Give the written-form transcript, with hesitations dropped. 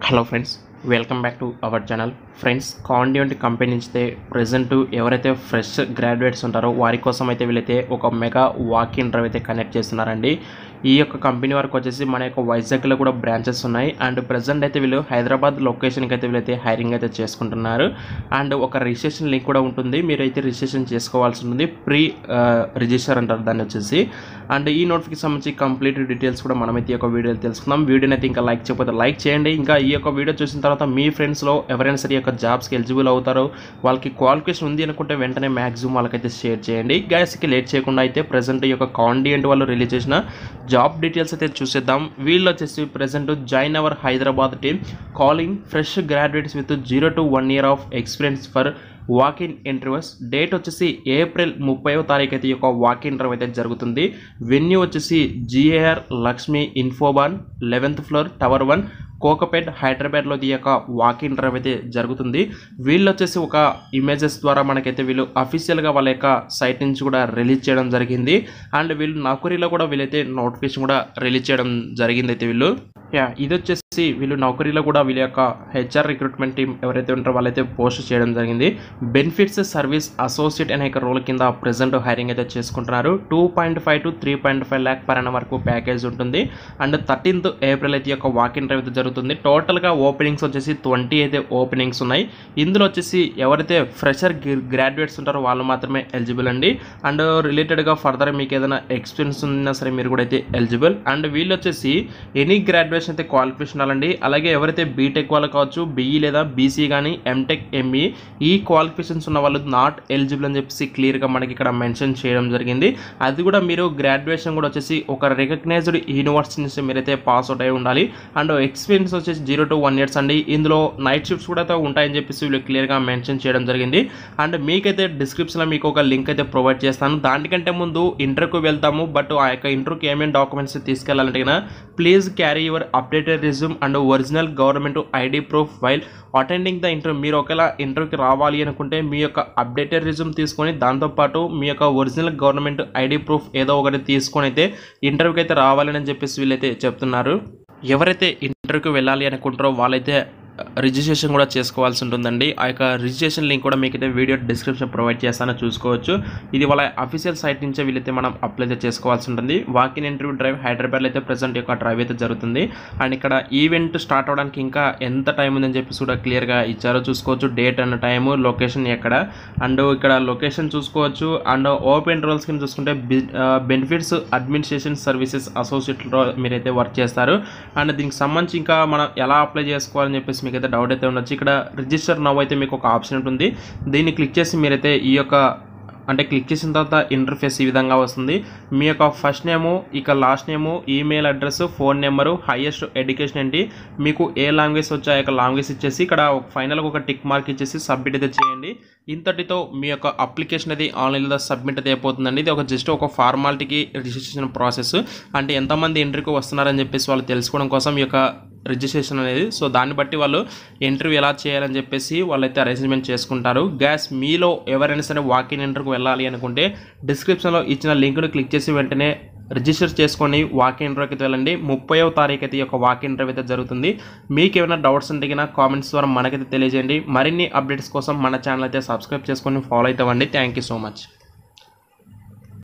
Hello friends, welcome back to our channel. Friends, కాండియంట్ company నుంచి present ఎవరైతే fresh graduates ఉంటారో వారి కోసం అయితే వీళ్ళైతే ఒక మెగా వాక్ ఇన్ డ్రైవ్ అయితే కనెక్ట్ చేస్తున్నారండి. ఈ యొక్క కంపెనీ వరకు వచ్చేసి మన యొక్క వైజాగ్లో కూడా బ్రాంచెస్ ఉన్నాయి. అండ్ ప్రెజెంట్ అయితే వీళ్ళు హైదరాబాద్ లొకేషన్కి అయితే వీళ్ళైతే హైరింగ్ అయితే చేసుకుంటున్నారు. అండ్ ఒక రిజిస్ట్రేషన్ లింక్ కూడా ఉంటుంది, మీరైతే రిజిస్ట్రేషన్ చేసుకోవాల్సి ఉంటుంది. ప్రీ రిజిస్టర్ అంటారు దాన్ని వచ్చేసి. అండ్ ఈ నోటిఫికేషన్ సంబంధించి కంప్లీట్ డీటెయిల్స్ కూడా మనమైతే ఈ యొక్క వీడియోలో తెలుసుకుందాం. వీడియోని అయితే ఇంకా లైక్ చేయకపోతే లైక్ చేయండి. ఇంకా ఈ యొక్క వీడియో చూసిన తర్వాత మీ ఫ్రెండ్స్లో ఎవరైనా సరే యొక్క జాబ్స్కి ఎలిజిబుల్ అవుతారో, వాళ్ళకి క్వాలిఫికేషన్ ఉంది అనుకుంటే వెంటనే మ్యాక్సిమం వాళ్ళకైతే షేర్ చేయండి. గ్యాస్కి లేట్ చేయకుండా అయితే ప్రెజెంట్ ఈ యొక్క కాండియంట్ వాళ్ళు రిలీజ్ చేసిన జాబ్ డీటెయిల్స్ అయితే చూసేద్దాం. వీళ్ళు వచ్చేసి present join hour Hyderabad team calling fresh graduates with 0 to 1 year of experience for walk in interviews. Date వచ్చేసి ఏప్రిల్ 30వ తారీఖు అయితే ఈ యొక్క వాక్ ఇన్ ఇంటర్వ్యూ అయితే జరుగుతుంది. వెన్యూ వచ్చేసి GAR Lakshmi Infobahn 11th floor tower 1 Kokapet హైదరాబాద్లో ఈ యొక్క వాక్ ఇన్ ఇంటర్వ్యూ అయితే జరుగుతుంది. వీళ్ళు వచ్చేసి ఒక ఇమేజెస్ ద్వారా మనకైతే వీళ్ళు అఫీషియల్గా వాళ్ళ యొక్క సైట్ నుంచి కూడా రిలీజ్ చేయడం జరిగింది. అండ్ వీళ్ళు నౌకరీలో కూడా వీళ్ళైతే నోటిఫికేషన్ కూడా రిలీజ్ చేయడం జరిగింది. అయితే వీళ్ళు ఇది వచ్చేసి వీళ్ళు నౌకరీలో కూడా వీళ్ళ యొక్క హెచ్ఆర్ రిక్రూట్మెంట్ టీం ఎవరైతే ఉంటారో వాళ్ళైతే పోస్ట్ చేయడం జరిగింది. బెనిఫిట్స్ సర్వీస్ అసోసియేట్ అనే రోల్ కింద ప్రెజెంట్ హైరింగ్ అయితే చేసుకుంటున్నారు. 2.5 to 3.5 lakh per annum వరకు ప్యాకేజ్ ఉంటుంది. అండ్ 13th April అయితే యొక్క వాక్ ఇన్ ఇంటర్వ్యూ అయితే జరుగుతుంది. టోటల్గా ఓపెనింగ్స్ వచ్చేసి 20 అయితే ఓపెనింగ్స్ ఉన్నాయి. ఇందులో వచ్చేసి ఎవరైతే ఫ్రెషర్ గ్రాడ్యుయేట్స్ ఉంటారో వాళ్ళు మాత్రమే ఎలిజిబుల్ అండి. అండ్ రిలేటెడ్గా ఫర్దర్ మీకు ఏదైనా ఎక్స్పీరియన్స్ ఉన్నా సరే మీరు కూడా అయితే ఎలిజిబుల్. అండ్ వీళ్ళు వచ్చేసి ఎనీ గ్రాడ్యుయేషన్ అయితే క్వాలిఫికేషన్ ఉండాలండి. అలాగే ఎవరైతే బీటెక్ వాళ్ళు కావచ్చు, బీఈ లేదా బీసీ కానీ ఎంటెక్ ఎంఈ ఈ క్వాలిఫికేషన్స్ ఉన్న వాళ్ళు నాట్ ఎలిజిబుల్ అని చెప్పేసి క్లియర్గా మనకి ఇక్కడ మెన్షన్ చేయడం జరిగింది. అది కూడా మీరు గ్రాడ్యుయేషన్ కూడా వచ్చేసి ఒక రికగ్నైజ్డ్ యూనివర్సిటీ నుంచి మీరైతే పాస్ అవుట్ అయి ఉండాలి. అండ్ ఎక్స్పీరియన్స్ వచ్చేసి 0 to 1 years అండి. ఇందులో నైట్ షిఫ్ట్స్ కూడా ఉంటాయని చెప్పేసి వీళ్ళు క్లియర్గా మెన్షన్ చేయడం జరిగింది. అండ్ మీకైతే డిస్క్రిప్షన్లో మీకు ఒక లింక్ అయితే ప్రొవైడ్ చేస్తాను. దానికంటే ముందు ఇంటర్వ్యూకి వెళ్తాము. బట్ ఆ యొక్క ఇంటర్వ్యూకి ఏమేమి డాక్యుమెంట్స్ తీసుకెళ్లాలంటే please carry your updated resume and original government ID proof while attending the interview. మీరు ఒకవేళ ఇంటర్వ్యూకి రావాలి అనుకుంటే మీ యొక్క అప్డేటెడ్ రెజ్యూమ్ తీసుకొని దాంతోపాటు మీ యొక్క ఒరిజినల్ గవర్నమెంట్ ఐడి ప్రూఫ్ ఏదో ఒకటి తీసుకొని అయితే ఇంటర్వ్యూకి అయితే రావాలని చెప్పేసి వీళ్ళైతే చెప్తున్నారు. ఎవరైతే ఇంటర్వ్యూకి వెళ్ళాలి అనుకుంటారో వాళ్ళైతే రిజిస్ట్రేషన్ కూడా చేసుకోవాల్సి ఉంటుందండి. ఆ యొక్క రిజిస్ట్రేషన్ లింక్ కూడా మీకైతే వీడియో డిస్క్రిప్షన్ ప్రొవైడ్ చేస్తానో చూసుకోవచ్చు. ఇది వాళ్ళ అఫీషియల్ సైట్ నుంచే వీళ్ళైతే మనం అప్లై అయితే చేసుకోవాల్సి ఉంటుంది. వాక్ ఇన్ ఇంటర్వ్యూ డ్రైవ్ హైదరాబాద్లో అయితే ప్రెజెంట్ యొక్క డ్రైవ్ అయితే జరుగుతుంది. అండ్ ఇక్కడ ఈవెంట్ స్టార్ట్ అవడానికి ఇంకా ఎంత టైం ఉందని చెప్పేసి కూడా క్లియర్గా ఇచ్చారో చూసుకోవచ్చు. డేట్ అండ్ టైము, లొకేషన్ ఎక్కడ, అండ్ ఇక్కడ లొకేషన్ చూసుకోవచ్చు. అండ్ ఓపెన్ రోల్స్ కింద చూసుకుంటే బెనిఫిట్స్ అడ్మినిస్ట్రేషన్ సర్వీసెస్ అసోసియేట్లో మీరైతే వర్క్ చేస్తారు. అండ్ దీనికి సంబంధించి ఇంకా మనం ఎలా అప్లై చేసుకోవాలని చెప్పేసి మీకు అయితే డౌట్ అయితే ఉండొచ్చు. ఇక్కడ రిజిస్టర్ నౌ అయితే మీకు ఒక ఆప్షన్ ఉంటుంది. దీన్ని క్లిక్ చేసి మీరైతే ఈ యొక్క క్లిక్ చేసిన తర్వాత ఇంటర్ఫేస్ ఈ విధంగా వస్తుంది. మీ యొక్క ఫస్ట్ నేము, ఇక లాస్ట్ నేము, email address, phone number, highest education ఏంటి, మీకు ఏ లాంగ్వేజ్ వచ్చా ఆ యొక్క లాంగ్వేజ్ ఇచ్చేసి ఇక్కడ ఫైనల్గా ఒక టిక్ మార్క్ ఇచ్చేసి సబ్మిట్ అయితే చేయండి. ఇంతటితో మీ యొక్క అప్లికేషన్ అది ఆన్లైన్లో సబ్మిట్ అయితే అయిపోతుందండి. ఇది జస్ట్ ఒక ఫార్మాలిటీకి రిజిస్ట్రేషన్ ప్రాసెస్. అంటే ఎంతమంది ఇంటర్వ్యూకి వస్తున్నారని చెప్పేసి వాళ్ళు తెలుసుకోవడం కోసం ఈ యొక్క రిజిస్ట్రేషన్ అనేది. సో దాన్ని బట్టి వాళ్ళు ఇంటర్వ్యూ ఎలా చేయాలని చెప్పేసి వాళ్ళైతే అరేంజ్మెంట్ చేసుకుంటారు. మీలో ఎవరైనా సరే వాక్ ఇన్ ఇంటర్వ్యూకి వెళ్ళాలి అనుకుంటే డిస్క్రిప్షన్లో ఇచ్చిన లింక్ను క్లిక్ చేసి వెంటనే రిజిస్టర్ చేసుకొని వాక్ ఇన్ ఇంటర్వ్యూకి వెళ్ళండి. 30వ తారీఖు అయితే ఈ యొక్క వాక్ ఇన్ ఇంటర్వ్యూ అయితే జరుగుతుంది. మీకు ఏమైనా డౌట్స్ ఉంటే కామెంట్స్ ద్వారా మనకైతే తెలియజేయండి. మరిన్ని అప్డేట్స్ కోసం మన ఛానల్ అయితే సబ్స్క్రైబ్ చేసుకొని ఫాలో అవుతామండి. Thank you so much.